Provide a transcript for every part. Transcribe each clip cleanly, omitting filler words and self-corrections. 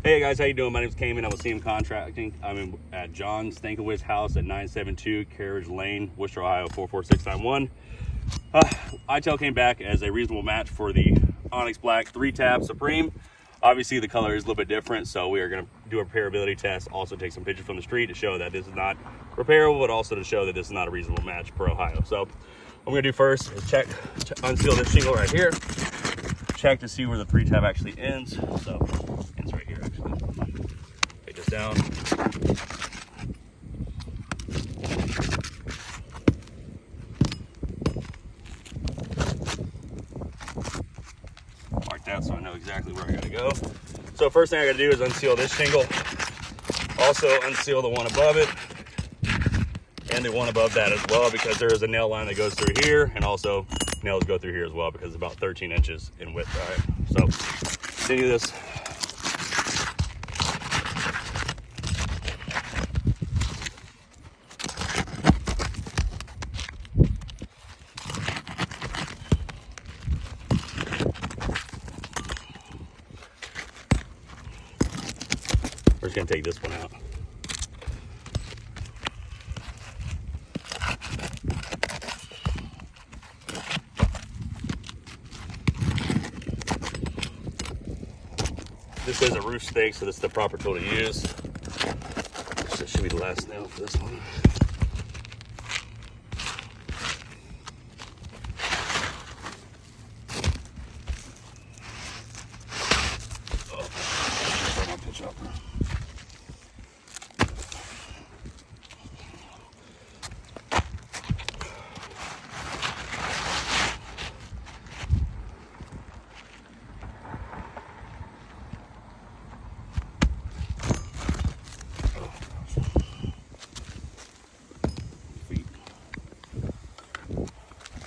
Hey guys, how you doing? My name is Cayman. I'm with CM Contracting. I'm at John Stankiewicz house at 972 Carriage Lane, Wooster, Ohio 44691. ITEL came back as a reasonable match for the Onyx Black 3-tab Supreme. Obviously the color is a little bit different, so we are going to do a repairability test, also take some pictures from the street to show that this is not repairable, but also to show that this is not a reasonable match for Ohio. So what I'm going to do first is unseal this shingle right here, check to see where the 3-tab actually ends. So ends right here actually. Take this down. Mark that so I know exactly where I gotta go. So first thing I gotta do is unseal this shingle. Also unseal the one above it and the one above that as well, because there is a nail line that goes through here, and also nails go through here as well because it's about 13 inches in width. All right, so continue this. We're just gonna take this one out. This is a roof stake, so this is the proper tool to use. This should be the last nail for this one. Oh, my pitch up.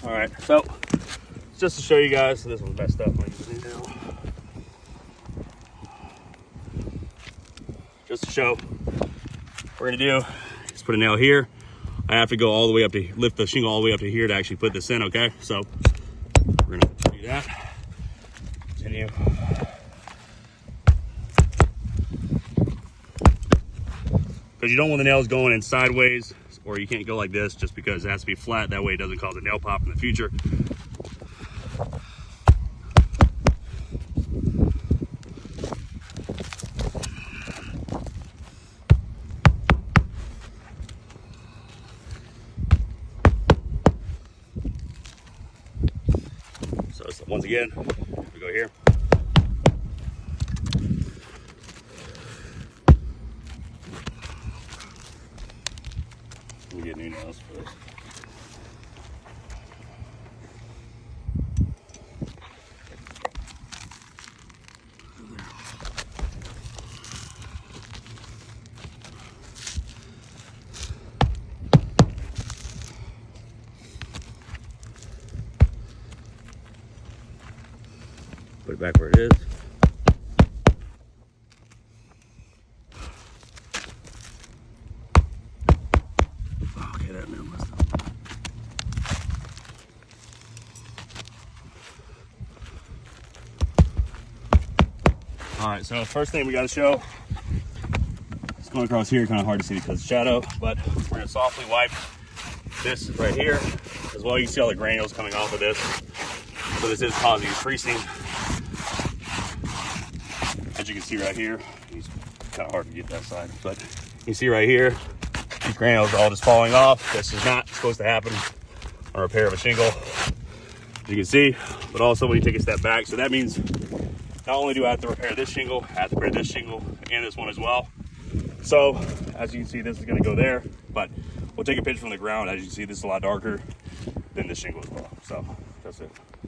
All right, so just to show you guys, so this one's messed up. Just to show, what we're gonna do is put a nail here. I have to go all the way up to lift the shingle all the way up to here to actually put this in. Okay, so we're gonna do that. Continue. Because you don't want the nails going in sideways, or you can't go like this, just because it has to be flat. That way it doesn't cause a nail pop in the future. So once again, we go here. Let me get new nails for this. Put it back where it is. Okay, that nail messed up. All right, so first thing we got to show, it's going across here, kind of hard to see because of shadow, but we're going to softly wipe this right here as well. You can see all the granules coming off of this. So this is causing creasing. As you can see right here, it's kind of hard to get that side, but you can see right here, these granules are all just falling off. This is not supposed to happen on a repair of a shingle, as you can see, but also when you take a step back. So that means not only do I have to repair this shingle, I have to repair this shingle and this one as well. So as you can see, this is going to go there, but we'll take a picture from the ground. As you can see, this is a lot darker than this shingle as well. So that's it.